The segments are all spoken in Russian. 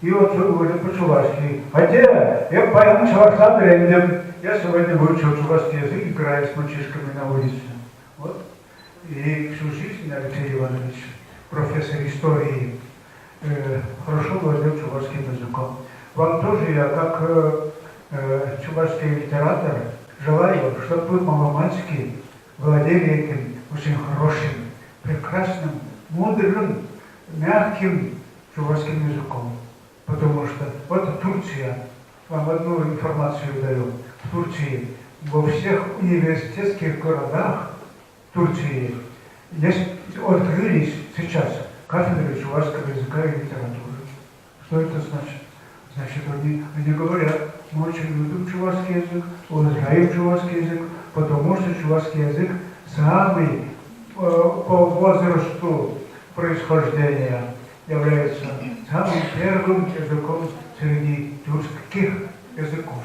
И вот говорит по-чувашски. Хотя я поем чувашским брендем. Я сегодня выучил чувашский язык, играя с мальчишками на улице. Вот. И всю жизнь Алексей Иванович, профессор истории, хорошо владел чувашским языком. Вам тоже я, как чувашский литератор, желаю, чтобы вы маломальски владели этим очень хорошим, прекрасным, мудрым, мягким чувашским языком. Потому что вот Турция, вам одну информацию даю, в Турции, во всех университетских городах Турции есть, открылись сейчас кафедры чувашского языка и литературы. Что это значит? Значит, они говорят, мы очень любим чувашский язык, уважаем чувашский язык, потому что чувашский язык самый по возрасту происхождения является самым первым языком среди тюркских языков.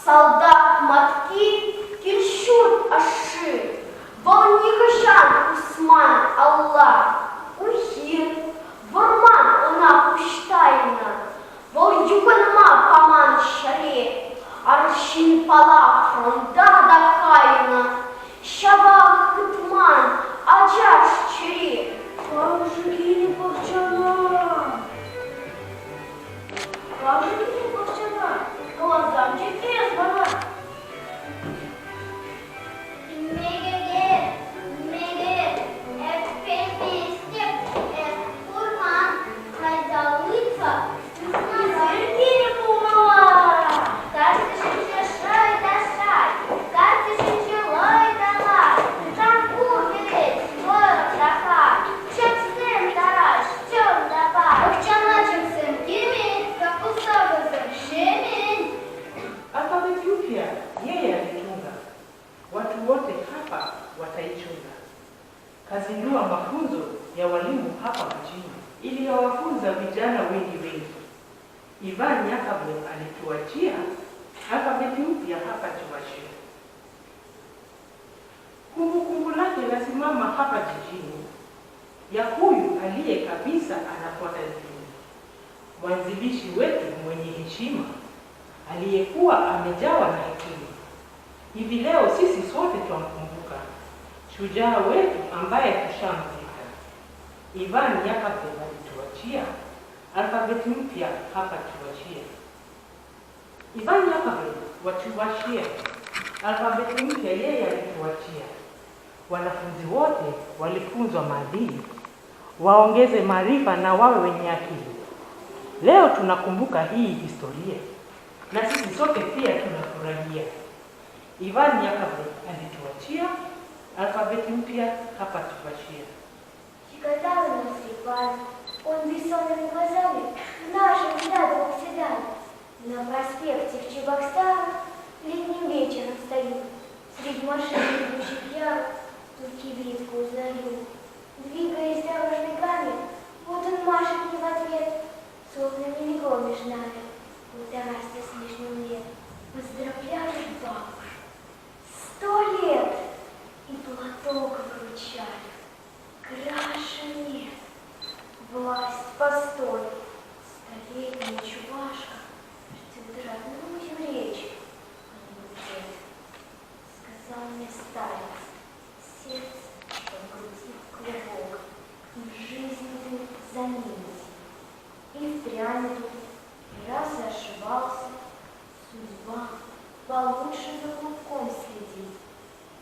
солдат матки, кельшур аши, волнихашан Усман Аллах, ухир, ворман она пуштайна, волюганма паман шаре, аршин пала фронта дакайна, шабах хытман, аджаш чере. Как же Гиня Пахчана? Как же Гиня Пахчана? Глазам чудесно! Watu wote hapa wataichunga. Kazindua mafunzo ya walimu hapa mjini ili yawafunza vijana wengi. Ivan Yakabwe alituachia alfabeti mpya hapa Chuvashia. Kumbukumbu lake lasimama hapa jijini ya huyu aliye kabisa anafuata dini. Mwanzilishi wetu mwenye heshima aliyekuwa amejawa na hekima. Hivi leo sisi sote tunamkumbuka shujaa wetu ambaye tushamzika. Ivan Yakabwe alituachia alfabeti mpya hapa Chuvashia. Ivan Yakabwe wa Chuvashia, alfabeti mpya yeye alituachia. Wanafunzi wote walifunzwa maadili, waongeze maarifa na wawe wenye akili. Leo tunakumbuka hii historia na sisi sote pia tunafurahia. Ivan Yakabwe alituachia alfabeti mpya hapa Chuvashia. Щекотало нас Иван, он бессонными глазами нашим взглядом обседал. На проспекте в Чебоксарах летним вечером стою, среди машин, идущих ярок, тут кибитку узнаю. Двигаясь дорожной гами, вот он машет мне в ответ, словно не легло между нами, 100 с лишним лет. Поздравляю, бабушка, 100 лет! И платок вручали. Краше нет. Власть, постой. Столетняя чувашка ждет родную речь. Сказал мне старец, сердце в груди клубок, и в жизни ты заметь. И впрямь тут, и раз ошибался, судьба получше за клубком следит.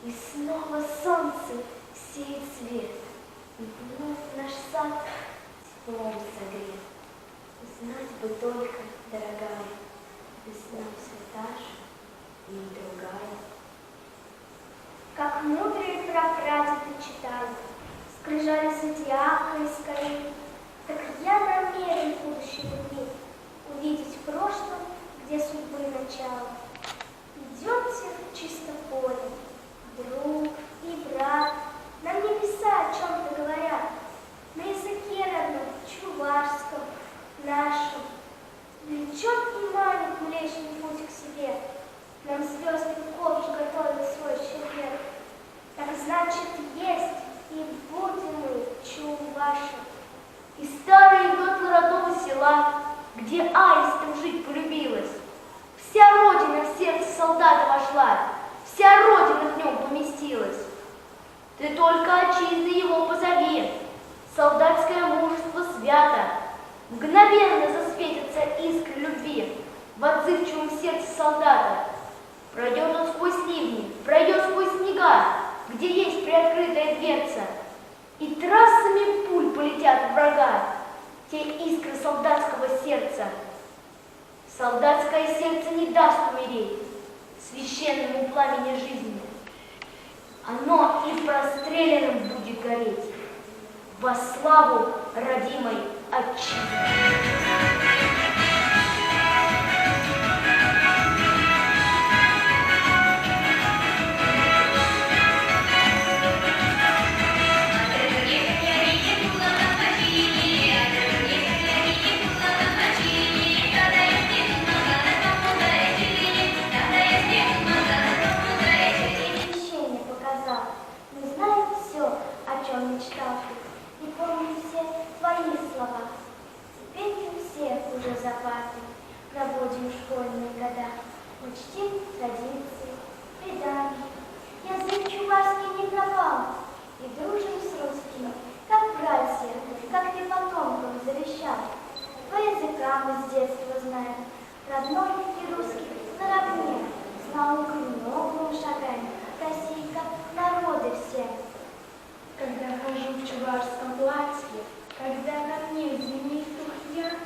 И снова солнце сеет свет, и вновь наш сад теплом согрет. Знать бы только, дорогая, весна все та же и другая. Как мудрые прапрадеды читали, скрижали зодиака и скорей, так я намерен в будущем дни увидеть в прошлом, где судьбы начало. Идемте в чисто поле, друг и брат, нам небеса о чем-то говорят, на языке родном, чувашском, нашем. Влечет и манит Млечный Путь к себе, нам звезды в ковш готовят свой щедрет. Так значит, есть и будем мы чуваши. И старый ветлы родного села, где аистом жить полюбилась. Вся родина в сердце солдата вошла, вся родина в нем поместилась. Ты только отчизны его позови, солдатское мужество свято, мгновенно засветятся искры любви в отзывчивом сердце солдата. Пройдет он сквозь ливни, пройдет сквозь снега, где есть приоткрытая дверца, и трассами пуль полетят в врага те искры солдатского сердца. Солдатское сердце не даст умереть священному пламени жизни. Оно и простреленным будет гореть во славу родимой отчизны. чтим традиции, предания. Язык чувашский не пропал, и дружим с русскими, как братья, как ты потомкам завещал. По языкам мы с детства знаем, родной и русский наравне, с наукой новым шагаем, Российка, народы все. Когда хожу в чувашском платье, когда ко мне звенит тухья,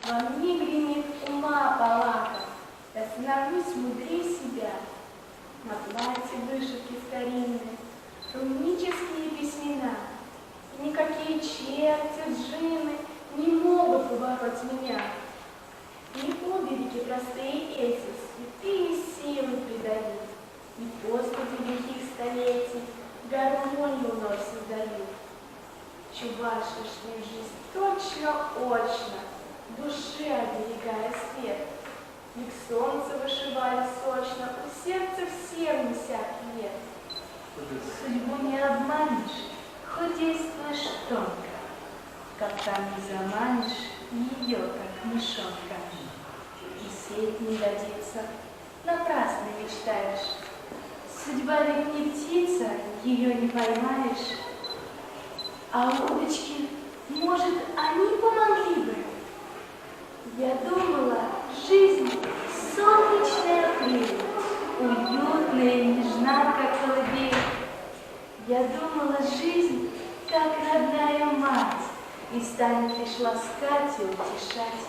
во мне гремит ума палата, я становлюсь мудрее себя. На платье вышивки старинные, рунические письмена, и никакие черти, джины не могут побороть меня. Не обереги простые эти, святые силы придают, и поступи великих столетий гармонию вновь создают. Чувашишнюю жизнь точно-очно, душе оберегая свет. И к солнцу вышивали сочно, у сердца всем всякий лет. Судьбу не обманешь, хоть действуешь тонко, как там не заманишь ее, как мешонка. И сеть не годится, напрасно мечтаешь. Судьба ведь не птица, ее не поймаешь. А удочки, может, они помогли бы? Я думала, жизнь солнечная апрель, уютная и нежна, как колыбель. Я думала, жизнь, как родная мать, и станет лишь ласкать и утешать.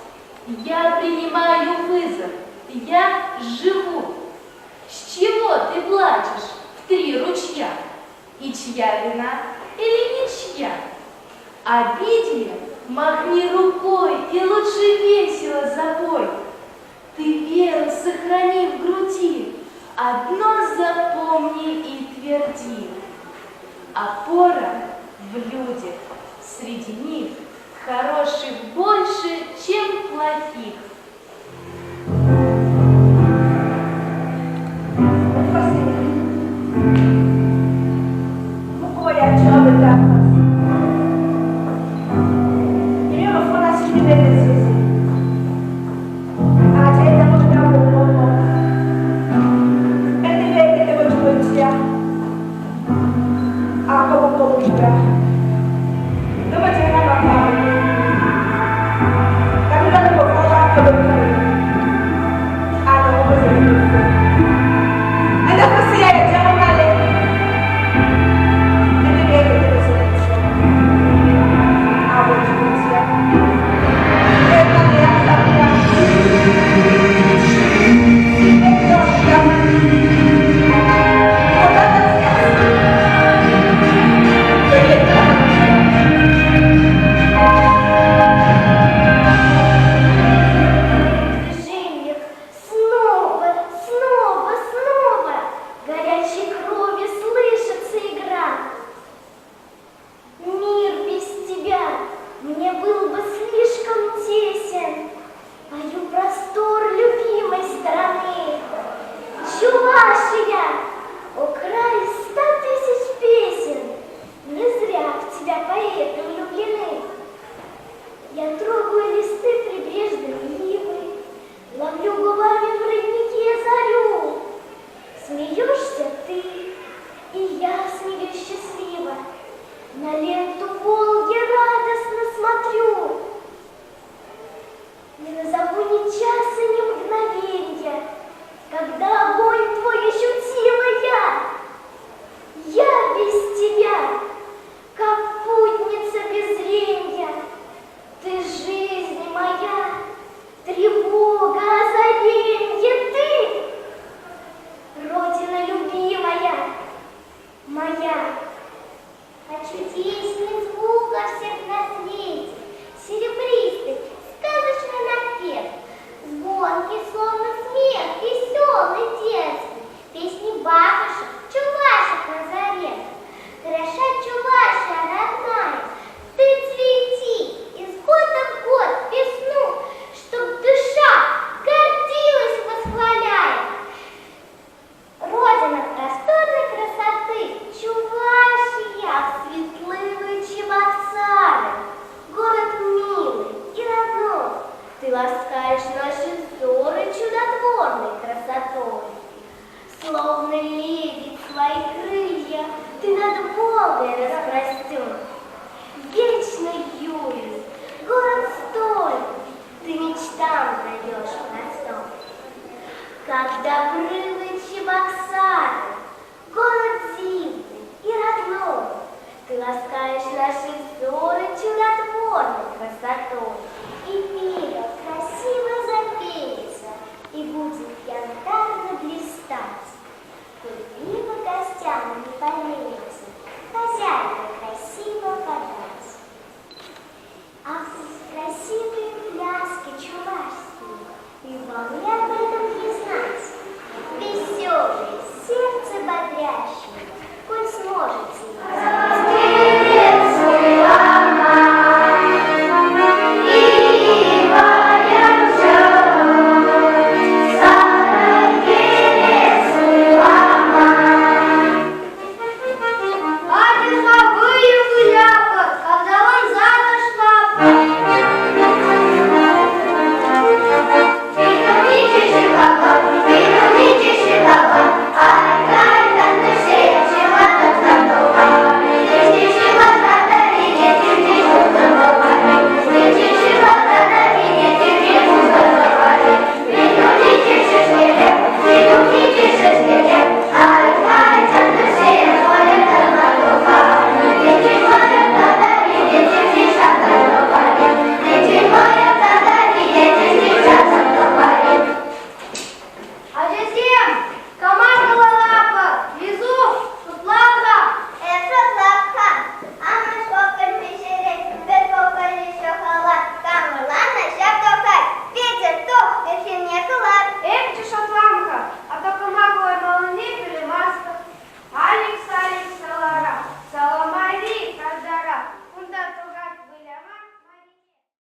Я принимаю вызов, я живу. С чего ты плачешь в 3 ручья? И чья вина или ничья? Обидели? Махни рукой и лучше весело запой. Ты веру сохрани в груди, одно запомни и тверди. Опора в людях, среди них хороших больше, чем плохих. Звонкий, словно смех, веселый Чебоксары, город дивный и родной. Ты ласкаешь наши взоры чудотворной красотой.